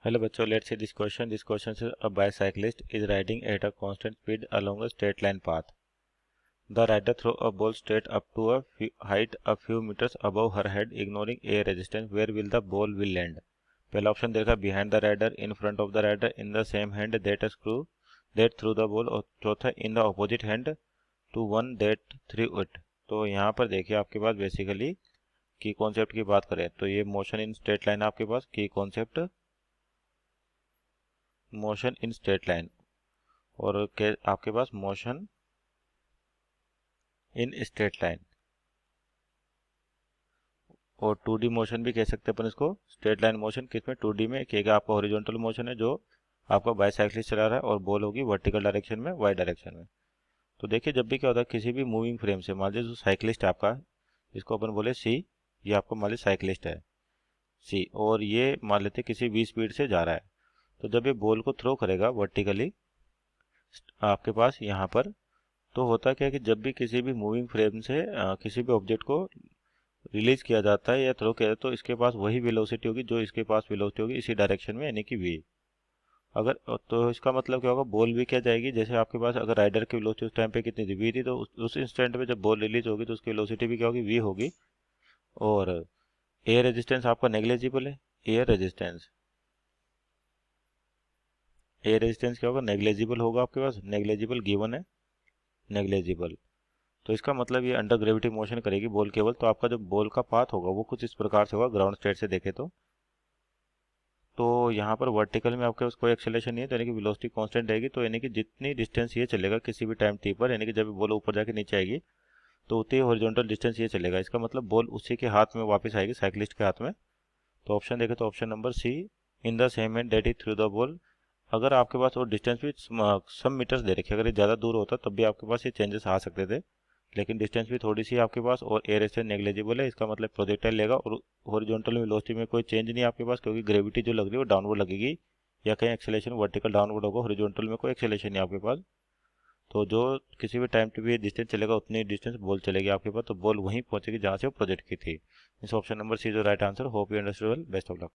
Hello बच्चों, let's see this question. This question says a bicyclist is riding at a constant speed along a straight line path. The rider throws a ball straight up to a height a few meters above her head, ignoring air resistance. Where will the ball will land? पहला option देखा behind the rider, in front of the rider, in the same hand that a screw that threw the ball, और चौथा in the opposite hand to one that threw it. तो यहाँ पर देखिए आपके पास basically की कॉन्सेप्ट की बात करें तो ये मोशन इन स्ट्रेट लाइन आपके पास की concept motion in straight line और आपके पास मोशन इन स्ट्रेट लाइन और 2D मोशन भी कह सकते हैं अपन इसको। स्ट्रेट लाइन मोशन किसमें 2D में कहेगा आपका हॉरिजॉन्टल मोशन है जो आपका बाईसाइकिलिस्ट चला रहा है और बॉल होगी वर्टिकल डायरेक्शन में वाई डायरेक्शन में। तो देखिए जब भी क्या होता है किसी भी मूविंग फ्रेम से मान लीजिए जो साइकिलिस्ट है आपका, इसको अपन बोले सी, ये आपका मान लीजिए साइकिलिस्ट है सी और ये मान लेते किसी भी स्पीड से जा रहा है। तो जब ये बॉल को थ्रो करेगा वर्टिकली आपके पास यहाँ पर, तो होता क्या है कि जब भी किसी भी मूविंग फ्रेम से किसी भी ऑब्जेक्ट को रिलीज किया जाता है या थ्रो किया जाता है तो इसके पास वही वेलोसिटी होगी जो इसके पास वेलोसिटी होगी इसी डायरेक्शन में, यानी कि वी। अगर तो इसका मतलब क्या होगा, बॉल भी क्या जाएगी, जैसे आपके पास अगर राइडर की वेलोसिटी उस टाइम पे कितनी थी वी थी, तो उस इंस्टेंट में जब बॉल रिलीज होगी तो उसकी वेलोसिटी भी क्या होगी, वी होगी। और एयर रेजिस्टेंस आपका नेग्लेजिबल है। एयर रेजिस्टेंस क्या होगा, नेग्लेजिबल होगा आपके पास, नेग्लेजिबल गिवन है, नेग्लेजिबल। तो इसका मतलब ये अंडर ग्रेविटी मोशन करेगी बॉल केवल। तो आपका जो बॉल का पाथ होगा वो कुछ इस प्रकार से होगा ग्राउंड स्टेट से देखे तो यहाँ पर वर्टिकल में आपके पास कोई एक्सेलेरेशन नहीं है, तो यानी कि वेलोसिटी कांस्टेंट रहेगी। तो यानी कि जितनी डिस्टेंस ये चलेगा किसी भी टाइम टी पर, यानी कि जब बॉल ऊपर जाके नीचे आएगी तो उतनी हॉरिजॉन्टल डिस्टेंस ये चलेगा। इसका मतलब बॉल उसी के हाथ में वापस आएगी, साइकिलिस्ट के हाथ में। तो ऑप्शन देखे तो option number C, in the same hand that he threw the ball. अगर आपके पास वो डिस्टेंस भी सम मीटर्स दे रखे, अगर ये ज़्यादा दूर होता तब भी आपके पास ये चेंजेस आ सकते थे, लेकिन डिस्टेंस भी थोड़ी सी आपके पास और एयर रेजिस्टेंस नेग्लेजिबल है। इसका मतलब प्रोजेक्टाइल लेगा और हॉरिजॉन्टल वेलोसिटी में कोई चेंज नहीं है आपके पास, क्योंकि ग्रेविटी जो लग रही है वो डाउनवर्ड लगेगी, या कहीं एक्सेलेरेशन वर्टिकल डाउनवर्ड होगा, हॉरिजॉन्टल में कोई एक्सेलेरेशन नहीं है आपके पास। तो जो किसी भी टाइम पे भी डिस्टेंस चलेगा उतनी डिस्टेंस बॉल चलेगी आपके पास, तो बॉल वहीं पहुंचेगी जहां से वो प्रोजेक्ट की थी। इस ऑप्शन नंबर सी जो right answer. Hope you understood. Best of luck.